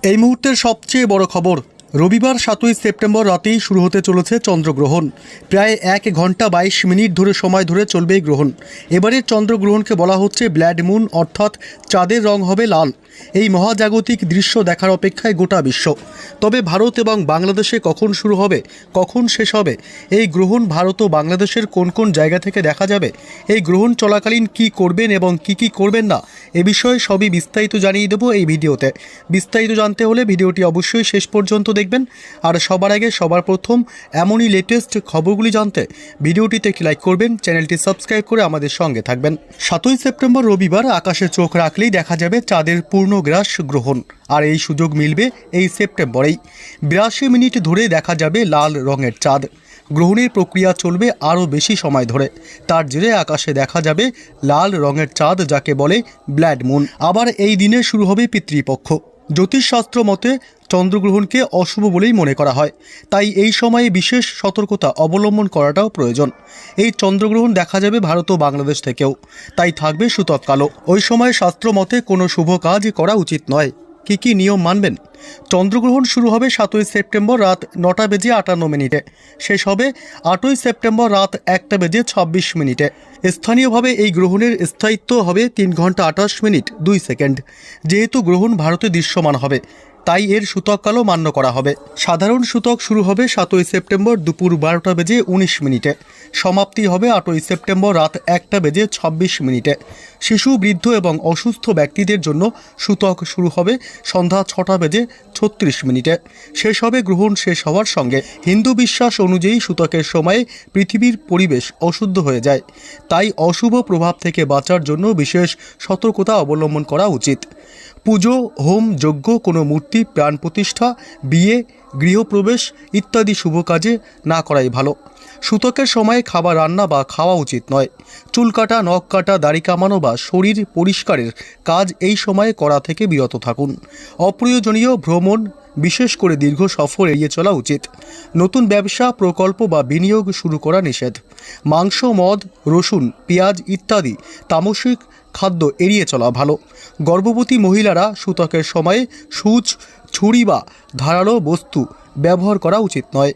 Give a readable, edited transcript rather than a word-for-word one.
এই মুহূর্তের সবচেয়ে বড় খবর, রবিবার 7ই সেপ্টেম্বর রাতেই শুরু হতে চলেছে চন্দ্রগ্রহণ। প্রায় 1 ঘন্টা 22 মিনিট ধরে সময় ধরে চলবে এই গ্রহণ। এবারের চন্দ্রগ্রহণকে বলা হচ্ছে ব্লাড মুন, অর্থাৎ চাঁদের রং হবে লাল। এই মহাজাগতিক দৃশ্য দেখার অপেক্ষায় গোটা বিশ্ব। তবে ভারত এবং বাংলাদেশে কখন শুরু হবে, কখন শেষ হবে, এই গ্রহণ ভারত ও বাংলাদেশের কোন কোন জায়গা থেকে দেখা যাবে, এই গ্রহণ চলাকালীন কি করবেন এবং কি করবেন না, এ বিষয়ে সবই বিস্তারিত জানিয়ে দেবো এই ভিডিওতে। বিস্তারিত জানতে হলে ভিডিওটি অবশ্যই শেষ পর্যন্ত দেখবেন। আর সবার আগে সবার প্রথম এমনই লেটেস্ট খবরগুলি জানতে ভিডিওটিতে একটি লাইক করবেন, চ্যানেলটি সাবস্ক্রাইব করে আমাদের সঙ্গে থাকবেন। 7ই সেপ্টেম্বর রবিবার আকাশে চোখ রাখলেই দেখা যাবে চাঁদের পূর্ণগ্রাস গ্রহণ। আর এই সুযোগ মিলবে এই সেপ্টেম্বরেই। 82 মিনিট ধরে দেখা যাবে লাল রঙের চাঁদ। গ্রহণের প্রক্রিয়া চলবে আরও বেশি সময় ধরে। তার জেরে আকাশে দেখা যাবে লাল রঙের চাঁদ, যাকে বলে ব্লাড মুন। আবার এই দিনে শুরু হবে পিতৃপক্ষ। জ্যোতিষশাস্ত্র মতে চন্দ্রগ্রহণকে অশুভ বলেই মনে করা হয়, তাই এই সময়ে বিশেষ সতর্কতা অবলম্বন করাটাও প্রয়োজন। এই চন্দ্রগ্রহণ দেখা যাবে ভারত ও বাংলাদেশ থেকেও, তাই থাকবে সূতক কালো। ওই সময় শাস্ত্র মতে কোনো শুভ কাজ করা উচিত নয়। কি নিয়ম মানবেন? চন্দ্রগ্রহণ শুরু হবে 7ই সেপ্টেম্বর রাত 9:58 শেষ হবে 8ই সেপ্টেম্বর রাত 1:26 স্থানীয়ভাবে এই গ্রহণের স্থায়িত্ব হবে 3 ঘন্টা 28 মিনিট 2 সেকেন্ড। যেহেতু গ্রহণ ভারতে দৃশ্যমান হবে, তাই এর সূতক কালো মান্য করা হবে। সাধারণ সূতক শুরু হবে 7ই সেপ্টেম্বর দুপুর 12:19 সমাপ্তি হবে 8ই সেপ্টেম্বর রাত 1:26। শিশু, বৃদ্ধ এবং অসুস্থ ব্যক্তিদের জন্য সূতক শুরু হবে সন্ধ্যা 6:36 শেষ হবে গ্রহণ শেষ হওয়ার সঙ্গে। হিন্দু বিশ্বাস অনুযায়ী সূতকের সময়ে পৃথিবীর পরিবেশ অশুদ্ধ হয়ে যায়, তাই অশুভ প্রভাব থেকে বাঁচার জন্য বিশেষ সতর্কতা অবলম্বন করা উচিত। পুজো, হোম, যজ্ঞ, কোনো মূর্তি প্রাণ প্রতিষ্ঠা, বিয়ে, গৃহপ্রবেশ ইত্যাদি শুভ কাজে না করাই ভালো। সূতকের সময়ে খাবার রান্না বা খাওয়া উচিত নয়। চুল কাটা, নখ কাটা, দাড়ি কামানো বা শরীর পরিষ্কারের কাজ এই সময়ে করা থেকে বিরত থাকুন। অপ্রয়োজনীয় ভ্রমণ, বিশেষ করে দীর্ঘ সফর এড়িয়ে চলা উচিত। নতুন ব্যবসা, প্রকল্প বা বিনিয়োগ শুরু করা নিষেধ। মাংস, মদ, রসুন, পেঁয়াজ ইত্যাদি তামসিক খাদ্য এড়িয়ে চলা ভালো। গর্ভবতী মহিলারা সূতকের সময়ে সূচ, ছুরি বা ধারালো বস্তু ব্যবহার করা উচিত নয়।